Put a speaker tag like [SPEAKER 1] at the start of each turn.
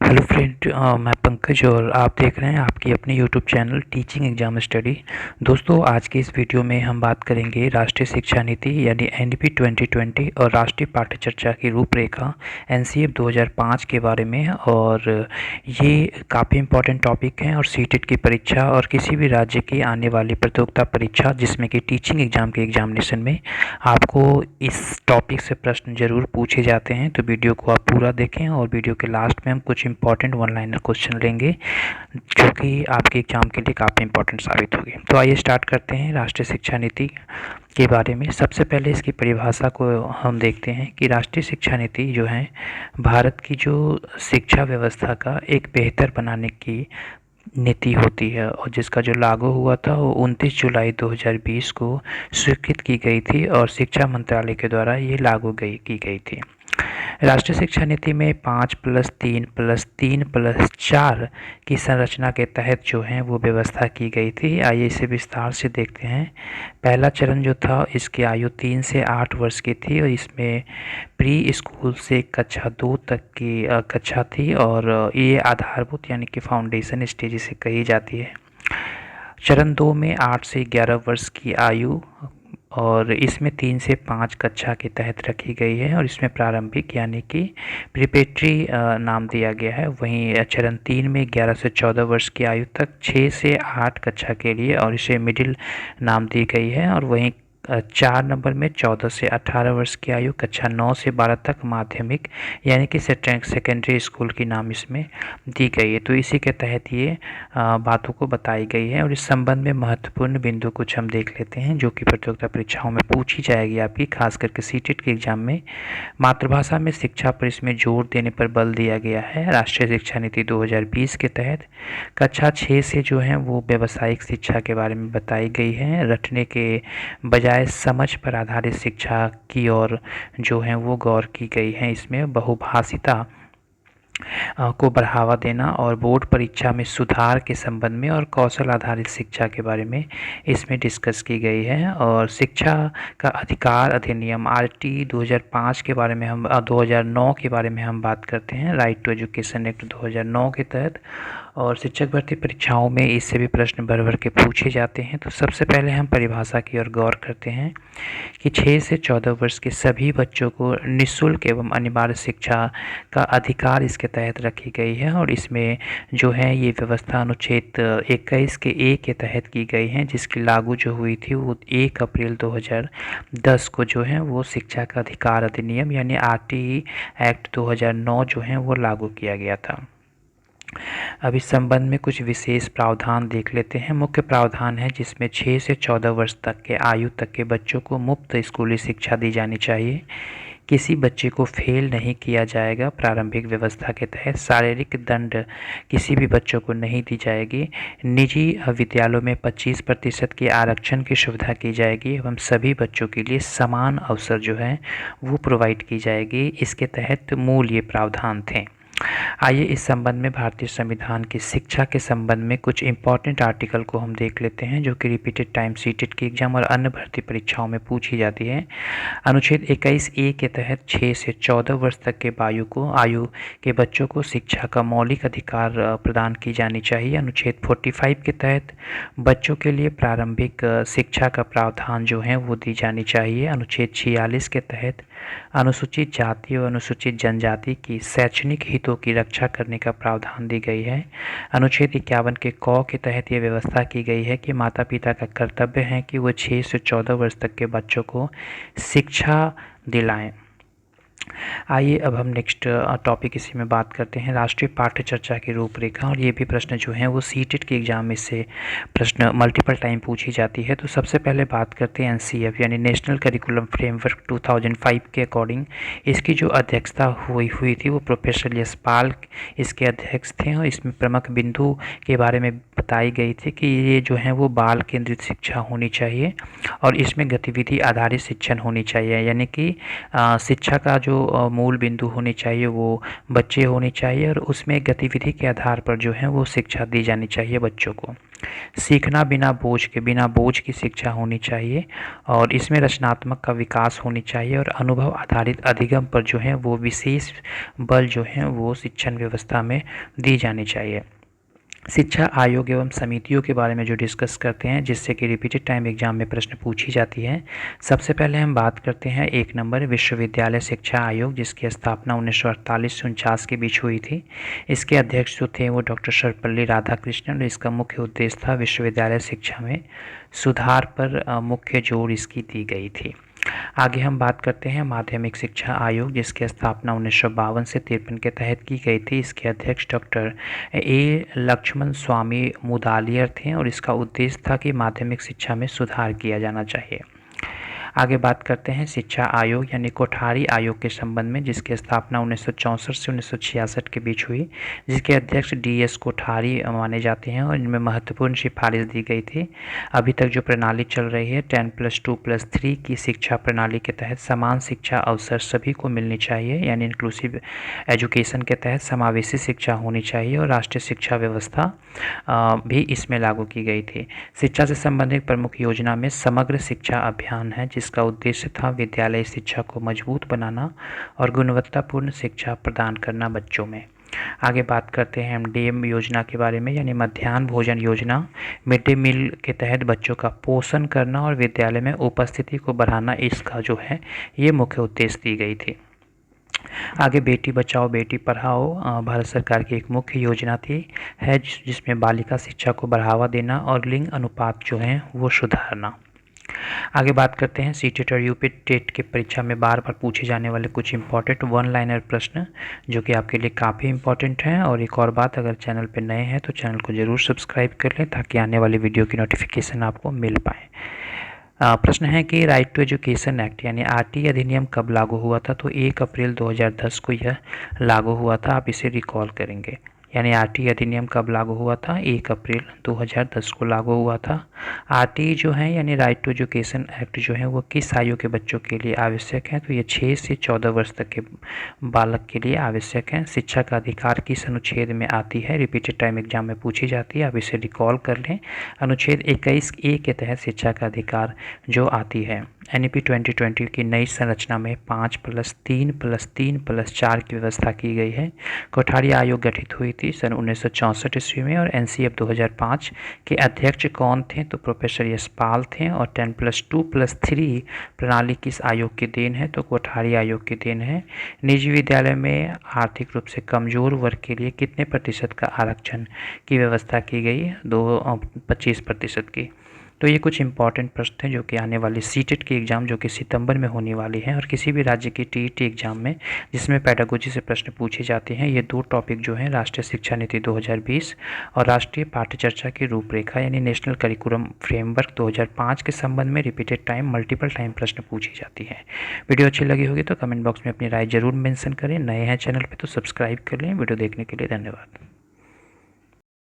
[SPEAKER 1] Hello friend, मैं पंकज और आप देख रहे हैं आपकी अपने YouTube channel teaching exam study. दोस्तों, आज की इस वीडियो में हम बात करेंगे राष्ट्रीय शिक्षा नीति यानी एनईपी 2020 और राष्ट्रीय पाठ्यचर्या की रूपरेखा एनसीईआरटी 2005 के बारे में। और ये काफ़ी इम्पोर्टेंट टॉपिक हैं और सीटेट की परीक्षा और किसी भी राज्य की आने वाली प्रतियोगिता परीक्षा जिसमें कि टीचिंग एग्जाम के एग्जामिनेशन में आपको इस टॉपिक से प्रश्न जरूर पूछे जाते हैं। तो वीडियो को आप पूरा देखें और वीडियो के लास्ट में हम कुछ इंपॉर्टेंट वन लाइनर क्वेश्चन लेंगे जो कि आपके एग्जाम के लिए काफ़ी इंपॉर्टेंट साबित होगी। तो आइए स्टार्ट करते हैं राष्ट्रीय शिक्षा नीति के बारे में। सबसे पहले इसकी परिभाषा को हम देखते हैं कि राष्ट्रीय शिक्षा नीति जो है भारत की जो शिक्षा व्यवस्था का एक बेहतर बनाने की नीति होती है और जिसका जो लागू हुआ था वो 29 जुलाई 2020 को स्वीकृत की गई थी और शिक्षा मंत्रालय के द्वारा ये लागू की गई थी। राष्ट्रीय शिक्षा नीति में 5+3+3+4 की संरचना के तहत जो है वो व्यवस्था की गई थी। आइए इसे विस्तार से देखते हैं। पहला चरण जो था इसकी आयु 3 से 8 वर्ष की थी और इसमें प्री स्कूल से कक्षा 2 तक की कक्षा थी और ये आधारभूत यानी कि फाउंडेशन स्टेज से कही जाती है। चरण 2 में 8 से 11 वर्ष की आयु और इसमें 3 से 5 कक्षा के तहत रखी गई है और इसमें प्रारंभिक यानी कि प्रिपरेटरी नाम दिया गया है। वहीं चरण 3 में 11 से 14 वर्ष की आयु तक 6 से 8 कक्षा के लिए और इसे मिडिल नाम दी गई है। और वहीं 4 नंबर में 14 से 18 वर्ष की आयु कक्षा 9 से 12 तक माध्यमिक यानी कि सेकेंडरी स्कूल की नाम इसमें दी गई है। तो इसी के तहत ये बातों को बताई गई है। और इस संबंध में महत्वपूर्ण बिंदु कुछ हम देख लेते हैं जो कि प्रतियोगिता परीक्षाओं में पूछी जाएगी आपकी, खास करके सीटेट के एग्जाम में। मातृभाषा में शिक्षा पर इसमें जोर देने पर बल दिया गया है। राष्ट्रीय शिक्षा नीति 2020 के तहत कक्षा 6 से जो है वो व्यावसायिक शिक्षा के बारे में बताई गई है। रटने के बजाय समझ पर आधारित शिक्षा की ओर जो है वो गौर की गई है। इसमें बहुभाषिता को बढ़ावा देना और बोर्ड परीक्षा में सुधार के संबंध में और कौशल आधारित शिक्षा के बारे में इसमें डिस्कस की गई है। और शिक्षा का अधिकार अधिनियम आरटी 2005 के बारे में हम 2009 के बारे में हम बात करते हैं, राइट टू एजुकेशन एक्ट 2009 के तहत। और शिक्षक भर्ती परीक्षाओं में इससे भी प्रश्न भर भर के पूछे जाते हैं। तो सबसे पहले हम परिभाषा की ओर गौर करते हैं कि 6 से 14 वर्ष के सभी बच्चों को निःशुल्क एवं अनिवार्य शिक्षा का अधिकार इसके तहत रखी गई है। और इसमें जो है ये व्यवस्था अनुच्छेद 21 के ए के तहत की गई है, जिसकी लागू जो हुई थी वो 1 अप्रैल 2010 को जो है वो शिक्षा का अधिकार अधिनियम यानी आरटी एक्ट 2009 जो है वो लागू किया गया था। अब इस संबंध में कुछ विशेष प्रावधान देख लेते हैं। मुख्य प्रावधान है जिसमें 6 से 14 वर्ष तक के आयु तक के बच्चों को मुफ्त स्कूली शिक्षा दी जानी चाहिए। किसी बच्चे को फेल नहीं किया जाएगा। प्रारंभिक व्यवस्था के तहत शारीरिक दंड किसी भी बच्चों को नहीं दी जाएगी। निजी विद्यालयों में 25% के आरक्षण की सुविधा की जाएगी एवं सभी बच्चों के लिए समान अवसर जो है वो प्रोवाइड की जाएगी। इसके तहत मूल ये प्रावधान थे। आइए इस संबंध में भारतीय संविधान की शिक्षा के संबंध में कुछ इंपॉर्टेंट आर्टिकल को हम देख लेते हैं जो कि रिपीटेड टाइम सीटेट की एग्जाम और अन्य भर्ती परीक्षाओं में पूछी जाती है। अनुच्छेद 21 ए के तहत 6 से 14 वर्ष तक के आयु के बच्चों को शिक्षा का मौलिक अधिकार प्रदान की जानी चाहिए। अनुच्छेद 45 के तहत बच्चों के लिए प्रारंभिक शिक्षा का प्रावधान जो है वो दी जानी चाहिए। अनुच्छेद 46 के तहत अनुसूचित जाति और अनुसूचित जनजाति की शैक्षणिक हितों की रक्षा करने का प्रावधान दी गई है। अनुच्छेद 51 के क के तहत ये व्यवस्था की गई है कि माता पिता का कर्तव्य है कि वो 6 से 14 वर्ष तक के बच्चों को शिक्षा दिलाएं। आइए अब हम नेक्स्ट टॉपिक इसी में बात करते हैं, राष्ट्रीय पाठ्यचर्या की रूपरेखा। और ये भी प्रश्न जो हैं वो सीटेट के एग्जाम में से प्रश्न मल्टीपल टाइम पूछी जाती है। तो सबसे पहले बात करते हैं एनसीएफ यानी नेशनल करिकुलम फ्रेमवर्क 2005 के अकॉर्डिंग इसकी जो अध्यक्षता हुई थी वो प्रोफेसर यशपाल इसके अध्यक्ष थे। और इसमें प्रमुख बिंदु के बारे में बताई गई थी कि ये जो है वो बाल केंद्रित शिक्षा होनी चाहिए और इसमें गतिविधि आधारित शिक्षण होनी चाहिए, यानी कि शिक्षा का जो जो मूल बिंदु होनी चाहिए वो बच्चे होने चाहिए और उसमें गतिविधि के आधार पर जो है वो शिक्षा दी जानी चाहिए बच्चों को। सीखना बिना बोझ की शिक्षा होनी चाहिए और इसमें रचनात्मक का विकास होनी चाहिए और अनुभव आधारित अधिगम पर जो है वो विशेष बल जो है वो शिक्षण व्यवस्था में दी जानी चाहिए। शिक्षा आयोग एवं समितियों के बारे में जो डिस्कस करते हैं जिससे कि रिपीटेड टाइम एग्जाम में प्रश्न पूछी जाती है। सबसे पहले हम बात करते हैं 1 नंबर विश्वविद्यालय शिक्षा आयोग, जिसकी स्थापना 1948 से 49 के बीच हुई थी। इसके अध्यक्ष जो थे वो डॉक्टर सर्वपल्ली राधाकृष्णन और इसका मुख्य उद्देश्य था विश्वविद्यालय शिक्षा में सुधार पर मुख्य जोर इसकी दी गई थी। आगे हम बात करते हैं माध्यमिक शिक्षा आयोग, जिसकी स्थापना 1952 से 53 के तहत की गई थी। इसके अध्यक्ष डॉक्टर ए लक्ष्मण स्वामी मुदालियर थे और इसका उद्देश्य था कि माध्यमिक शिक्षा में सुधार किया जाना चाहिए। आगे बात करते हैं शिक्षा आयोग यानी कोठारी आयोग के संबंध में, जिसकी स्थापना 1964 से 1966 के बीच हुई, जिसके अध्यक्ष DS कोठारी माने जाते हैं और इनमें महत्वपूर्ण सिफारिश दी गई थी। अभी तक जो प्रणाली चल रही है 10+2+3 की शिक्षा प्रणाली के तहत समान शिक्षा अवसर सभी को मिलनी चाहिए, यानी इंक्लूसिव एजुकेशन के तहत समावेशी शिक्षा होनी चाहिए और राष्ट्रीय शिक्षा व्यवस्था भी इसमें लागू की गई थी। शिक्षा से संबंधित प्रमुख योजना में समग्र शिक्षा अभियान है, जिसका उद्देश्य था विद्यालय शिक्षा को मजबूत बनाना और गुणवत्तापूर्ण शिक्षा प्रदान करना बच्चों में। आगे बात करते हैं MDM योजना के बारे में, यानी मध्याह्न भोजन योजना। मिड डे मील के तहत बच्चों का पोषण करना और विद्यालय में उपस्थिति को बढ़ाना इसका जो है ये मुख्य उद्देश्य दी गई थी। आगे बेटी बचाओ बेटी पढ़ाओ भारत सरकार की एक मुख्य योजना थी जिसमें बालिका शिक्षा को बढ़ावा देना और लिंग अनुपात जो है वो सुधारना। आगे बात करते हैं CTET और UP टेट की परीक्षा में बार बार पूछे जाने वाले कुछ इंपॉर्टेंट 1-लाइनर प्रश्न जो कि आपके लिए काफ़ी इंपॉर्टेंट हैं। और एक और बात, अगर चैनल पर नए हैं तो चैनल को ज़रूर सब्सक्राइब कर लें ताकि आने वाली वीडियो की नोटिफिकेशन आपको मिल पाए। प्रश्न है कि राइट टू एजुकेशन एक्ट यानी RT अधिनियम कब लागू हुआ था? तो 1 अप्रैल 2010 को यह लागू हुआ था। आप इसे रिकॉल करेंगे, यानी RT अधिनियम कब लागू हुआ था? 1 अप्रैल 2010 को लागू हुआ था। RT जो है यानी राइट टू एजुकेशन एक्ट जो है वो किस आयु के बच्चों के लिए आवश्यक है? तो ये 6 से 14 वर्ष तक के बालक के लिए आवश्यक है। शिक्षा का अधिकार किस अनुच्छेद में आती है? रिपीटेड टाइम एग्जाम में पूछी जाती है, आप इसे रिकॉल कर लें। अनुच्छेद 21A के तहत शिक्षा का अधिकार जो आती है। NEP 2020 की नई संरचना में 5+3+3+4 की व्यवस्था की गई है। कोठारी आयोग गठित हुई थी सन 1964 ईस्वी में और NCF 2005 के अध्यक्ष कौन थे? तो प्रोफेसर यशपाल थे। और 10+2+3 प्रणाली किस आयोग की देन है? तो कोठारी आयोग की देन है। निजी विद्यालय में आर्थिक रूप से कमजोर वर्ग के लिए कितने प्रतिशत का आरक्षण की व्यवस्था की गई? 25% की। तो ये कुछ इंपॉर्टेंट प्रश्न हैं जो कि आने वाली CTET की एग्ज़ाम जो कि सितंबर में होने वाली है और किसी भी राज्य की TET एग्ज़ाम में जिसमें पेडागोजी से प्रश्न पूछे जाते हैं। ये 2 टॉपिक जो हैं राष्ट्रीय शिक्षा नीति 2020 और राष्ट्रीय पाठ्यचर्चा की रूपरेखा यानी नेशनल करिकुलम फ्रेमवर्क 2005 के संबंध में रिपीटेड टाइम मल्टीपल टाइम प्रश्न पूछी जाती है। वीडियो अच्छी लगी होगी तो कमेंट बॉक्स में अपनी राय जरूर मेंशन करें। नए हैं चैनल पर तो सब्सक्राइब कर लें। वीडियो देखने के लिए धन्यवाद।